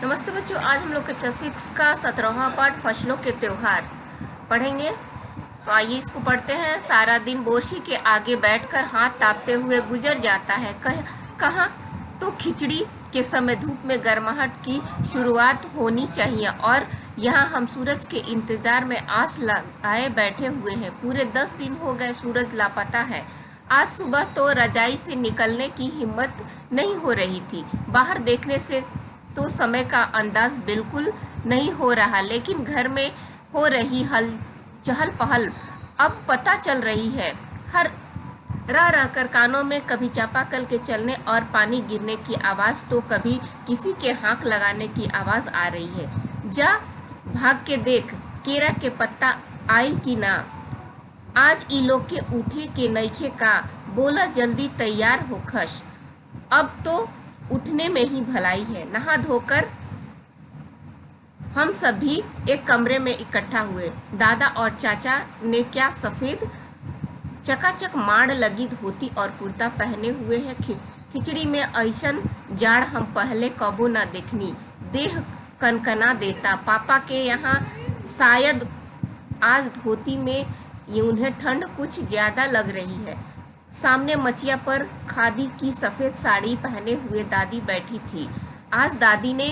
नमस्ते बच्चों, आज हम लोग कक्षा 6 का 17वां पाठ फसलों के त्योहार पढ़ेंगे। तो आइए इसको पढ़ते हैं। सारा दिन बोरसी के आगे बैठकर हाथ तापते हुए गुजर जाता है। कहाँ तो खिचड़ी के समय धूप में गर्माहट की शुरुआत होनी चाहिए और यहाँ हम सूरज के इंतजार में आस लगाए बैठे हुए हैं। पूरे 10 दिन हो गए, सूरज लापता है। आज सुबह तो रजाई से निकलने की हिम्मत नहीं हो रही थी। बाहर देखने से तो समय का अंदाज बिल्कुल नहीं हो रहा, लेकिन घर में हो रही चहल पहल अब पता चल रही है। हर रह कर कानों में कभी चापाकल के चलने और पानी गिरने की आवाज़ तो कभी किसी के हाँक लगाने की आवाज़ आ रही है। जा भाग के देख, केरा के पत्ता आइल की ना। आज ई लोग के उठे के नईखे का, बोला जल्दी तैयार हो खश। अब तो उठने में ही भलाई है। नहा धोकर हम सभी एक कमरे में इकट्ठा हुए। दादा और चाचा ने क्या सफ़ेद चकाचक माड़ लगी धोती और कुर्ता पहने हुए हैं। खिचड़ी में ऐसन जाड़ हम पहले कबो न देखनी। देह कनकना देता। पापा के यहाँ शायद आज धोती में उन्हें ठंड कुछ ज़्यादा लग रही है। सामने मचिया पर खादी की सफ़ेद साड़ी पहने हुए दादी बैठी थी। आज दादी ने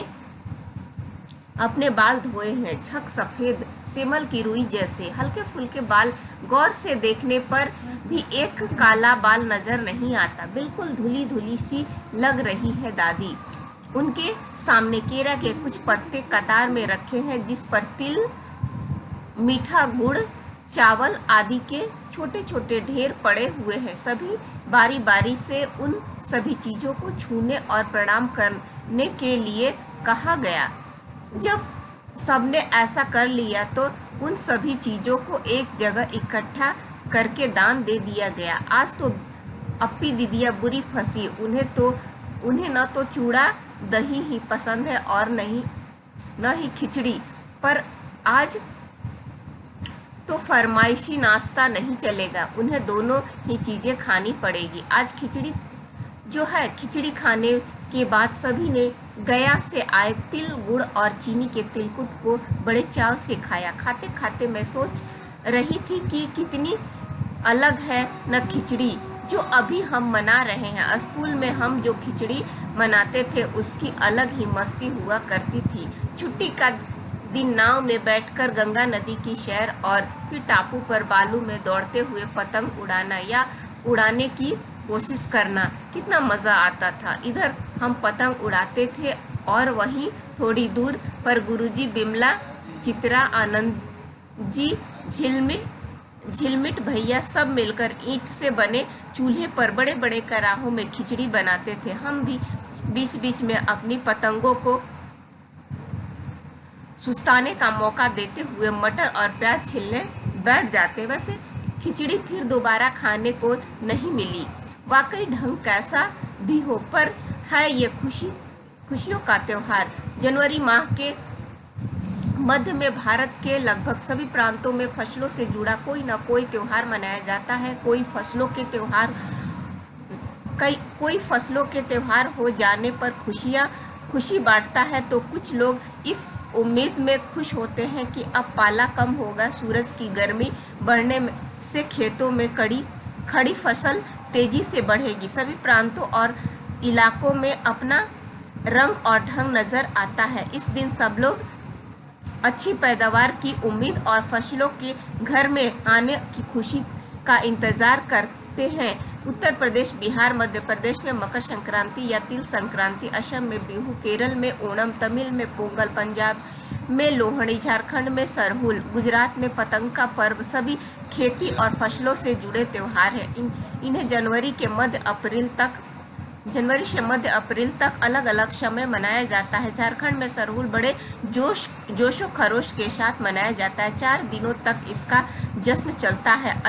अपने बाल धोए हैं, झक सफ़ेद सेमल की रुई जैसे। हल्के फुल्के बाल गौर से देखने पर भी एक काला बाल नज़र नहीं आता। बिल्कुल धुली धुली सी लग रही है दादी। उनके सामने केरा के कुछ पत्ते कतार में रखे हैं, जिस पर तिल, मीठा गुड़, चावल आदि के छोटे छोटे ढेर पड़े हुए हैं। सभी बारी बारी से उन सभी चीज़ों को छूने और प्रणाम करने के लिए कहा गया। जब सबने ऐसा कर लिया तो उन सभी चीज़ों को एक जगह इकट्ठा करके दान दे दिया गया। आज तो अप्पी दीदिया बुरी फंसी। उन्हें न तो चूड़ा दही ही पसंद है और न ही खिचड़ी, पर आज तो फरमाइशी नाश्ता नहीं चलेगा। उन्हें दोनों ही चीज़ें खानी पड़ेगी। आज खिचड़ी खाने के बाद सभी ने गया से आए तिल, गुड़ और चीनी के तिलकुट को बड़े चाव से खाया। खाते खाते मैं सोच रही थी कि कितनी अलग है न खिचड़ी जो अभी हम मना रहे हैं। स्कूल में हम जो खिचड़ी मनाते थे उसकी अलग ही मस्ती हुआ करती थी। छुट्टी का दिन नाव में बैठकर गंगा नदी की सैर और फिर टापू पर बालू में दौड़ते हुए पतंग उड़ाना या उड़ाने की कोशिश करना, कितना मज़ा आता था। इधर हम पतंग उड़ाते थे और वहीं थोड़ी दूर पर गुरुजी बिमला, चित्रा, आनंद जी, झिलमिट भैया सब मिलकर ईंट से बने चूल्हे पर बड़े बड़े कराहों में खिचड़ी बनाते थे। हम भी बीच बीच में अपनी पतंगों को सुस्ताने का मौका देते हुए मटर और प्याज छीलने बैठ जाते। वैसे खिचड़ी फिर दोबारा खाने को नहीं मिली। वाकई ढंग कैसा भी हो, पर है ये खुशियों का त्यौहार। जनवरी माह के मध्य में भारत के लगभग सभी प्रांतों में फसलों से जुड़ा कोई न कोई त्यौहार मनाया जाता है। कोई फसलों के त्यौहार हो जाने पर खुशी बांटता है, तो कुछ लोग इस उम्मीद में खुश होते हैं कि अब पाला कम होगा, सूरज की गर्मी बढ़ने से खेतों में खड़ी फसल तेजी से बढ़ेगी। सभी प्रांतों और इलाकों में अपना रंग और ढंग नज़र आता है। इस दिन सब लोग अच्छी पैदावार की उम्मीद और फसलों के घर में आने की खुशी का इंतज़ार करते हैं। उत्तर प्रदेश, बिहार, मध्य प्रदेश में मकर संक्रांति या तिल संक्रांति, असम में बिहू, केरल में ओणम, तमिल में पोंगल, पंजाब में लोहड़ी, झारखंड में सरहुल, गुजरात में पतंग का पर्व सभी खेती और फसलों से जुड़े त्यौहार हैं। इन्हें जनवरी से मध्य अप्रैल तक अलग अलग समय मनाया जाता है। झारखंड में सरहुल बड़े जोशो खरोश के साथ मनाया जाता है। 4 दिनों तक इसका जश्न चलता है।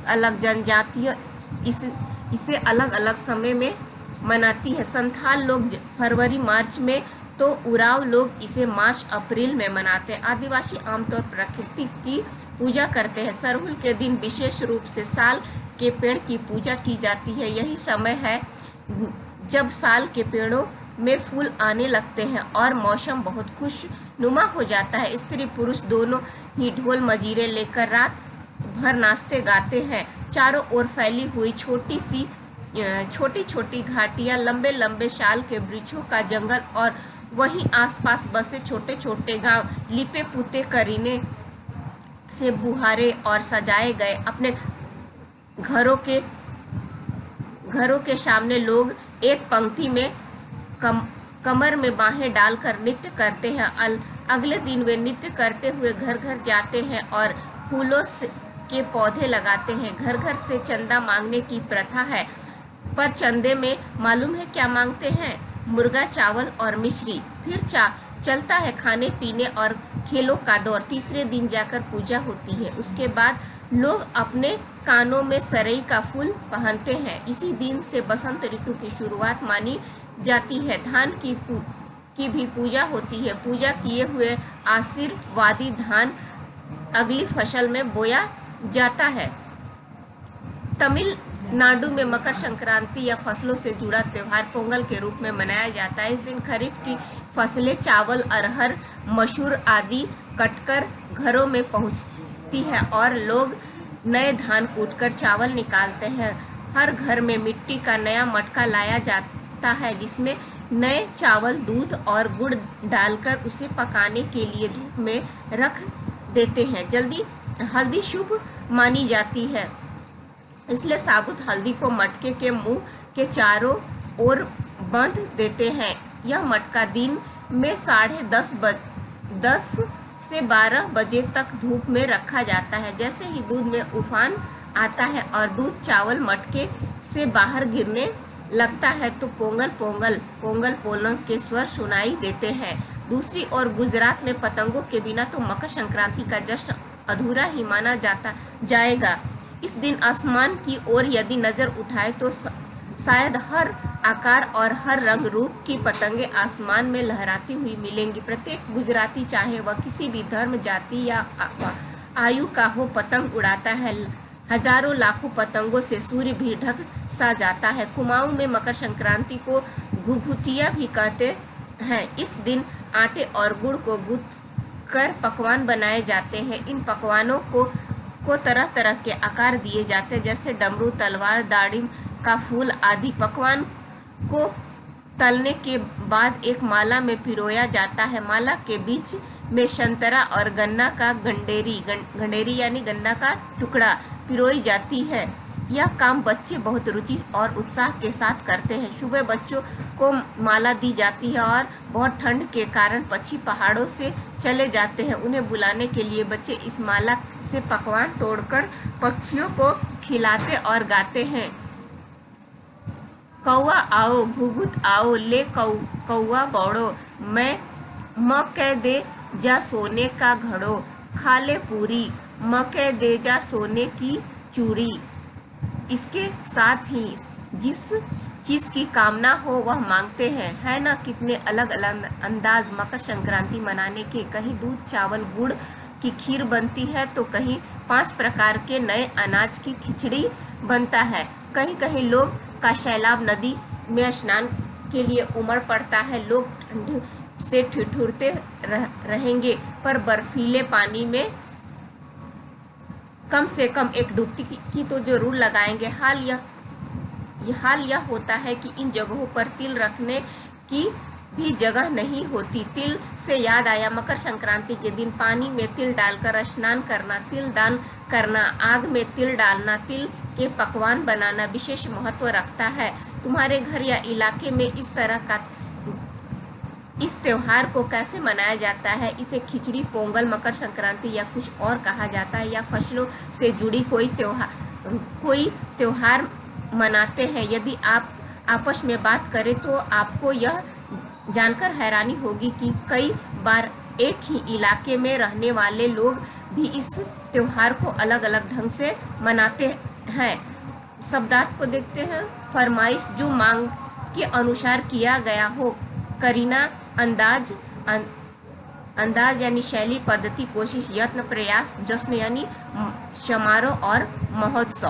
अलग जनजातियाँ इसे अलग अलग समय में मनाती है। संथाल लोग फरवरी मार्च में, तो उरांव लोग इसे मार्च अप्रैल में मनाते हैं। आदिवासी आमतौर पर प्रकृति की पूजा करते हैं। सरहुल के दिन विशेष रूप से साल के पेड़ की पूजा की जाती है। यही समय है जब साल के पेड़ों में फूल आने लगते हैं और मौसम बहुत खुशनुमा हो जाता है। स्त्री पुरुष दोनों ही ढोल मजीरे लेकर रात भर नाचते गाते हैं। चारों ओर फैली हुई छोटी छोटी घाटियां, लंबे लंबे शाल के वृक्षों का जंगल और वहीं आसपास बसे छोटे छोटे गांव लिपे पुते करीने से बुहारे और सजाए गए। अपने घरों के सामने लोग एक पंक्ति में कमर में बाहें डालकर नृत्य करते हैं। अगले दिन वे नृत्य करते हुए घर घर जाते हैं और फूलों के पौधे लगाते हैं। घर घर से चंदा मांगने की प्रथा है, पर चंदे में मालूम है क्या मांगते हैं? मुर्गा, चावल और मिश्री। फिर चलता है खाने पीने और खेलों का दौर। तीसरे दिन जाकर पूजा होती है। उसके बाद लोग अपने कानों में सरई का फूल पहनते हैं। इसी दिन से बसंत ऋतु की शुरुआत मानी जाती है। धान की भी पूजा होती है। पूजा किए हुए आशीर्वादी धान अगली फसल में बोया जाता है। तमिलनाडु में मकर संक्रांति या फसलों से जुड़ा त्योहार पोंगल के रूप में मनाया जाता है। इस दिन खरीफ की फसलें चावल, अरहर, मसूर आदि कटकर घरों में पहुंचती है और लोग नए धान कूटकर चावल निकालते हैं। हर घर में मिट्टी का नया मटका लाया जाता है जिसमें नए चावल, दूध और गुड़ डालकर उसे पकाने के लिए धूप में रख देते हैं। हल्दी शुभ मानी जाती है, इसलिए साबुत हल्दी को मटके के मुंह के चारों ओर बांध देते हैं। यह मटका दिन में 10:30 से 12 बजे तक धूप में रखा जाता है। जैसे ही दूध में उफान आता है और दूध चावल मटके से बाहर गिरने लगता है तो पोंगल पोंगल पोंगल पोलन के स्वर सुनाई देते हैं। दूसरी ओर गुजरात में पतंगों के बिना तो मकर संक्रांति का जश्न अधूरा ही माना जाएगा। इस दिन आसमान की ओर यदि नजर उठाए तो शायद हर आकार और हर रंग रूप की पतंगे आसमान में लहराती हुई मिलेंगी। प्रत्येक गुजराती, चाहे वह किसी भी धर्म, जाति या आयु का हो, पतंग उड़ाता है। हजारों लाखों पतंगों से सूर्य भी ढक सा जाता है। कुमाऊं में मकर संक्रांति को घुघुतिया भी कहते हैं। इस दिन आटे और गुड़ को गूंथ कर पकवान बनाए जाते हैं। इन पकवानों को तरह तरह के आकार दिए जाते हैं, जैसे डमरू, तलवार, दाड़िम का फूल आदि। पकवान को तलने के बाद एक माला में पिरोया जाता है। माला के बीच में संतरा और गन्ना का गंडेरी यानी गन्ना का टुकड़ा पिरोई जाती है। यह काम बच्चे बहुत रुचि और उत्साह के साथ करते हैं। सुबह बच्चों को माला दी जाती है और बहुत ठंड के कारण पक्षी पहाड़ों से चले जाते हैं। उन्हें बुलाने के लिए बच्चे इस माला से पकवान तोड़कर पक्षियों को खिलाते और गाते हैं। कौआ आओ, घुघुत आओ, ले कौआ बौड़ो, मैं कह दे जा सोने का घड़ो, खा ले पूरी, कह दे जा सोने की चूड़ी। इसके साथ ही जिस चीज़ की कामना हो वह मांगते हैं। है ना कितने अलग अलग अंदाज मकर संक्रांति मनाने के। कहीं दूध, चावल, गुड़ की खीर बनती है तो कहीं 5 प्रकार के नए अनाज की खिचड़ी बनता है। कहीं कहीं लोग का सैलाब नदी में स्नान के लिए उमड़ पड़ता है। लोग ठंड से ठिठुरते रहेंगे, पर बर्फीले पानी में कम से कम एक डुबकी की तो जरूर लगाएंगे। हाल यह होता है कि इन जगहों पर तिल रखने की भी जगह नहीं होती। तिल से याद आया, मकर संक्रांति के दिन पानी में तिल डालकर स्नान करना, तिल दान करना, आग में तिल डालना, तिल के पकवान बनाना विशेष महत्व रखता है। तुम्हारे घर या इलाके में इस त्योहार को कैसे मनाया जाता है? इसे खिचड़ी, पोंगल, मकर संक्रांति या कुछ और कहा जाता है, या फसलों से जुड़ी कोई त्योहार मनाते हैं? यदि आप आपस में बात करें तो आपको यह जानकर हैरानी होगी कि कई बार एक ही इलाके में रहने वाले लोग भी इस त्योहार को अलग अलग ढंग से मनाते हैं। शब्दार्थ को देखते हैं। फरमाइश, जो मांग के अनुसार किया गया हो। करीना, अंदाज यानी शैली, पद्धति, कोशिश, यत्न, प्रयास। जश्न यानी समारोह और महोत्सव।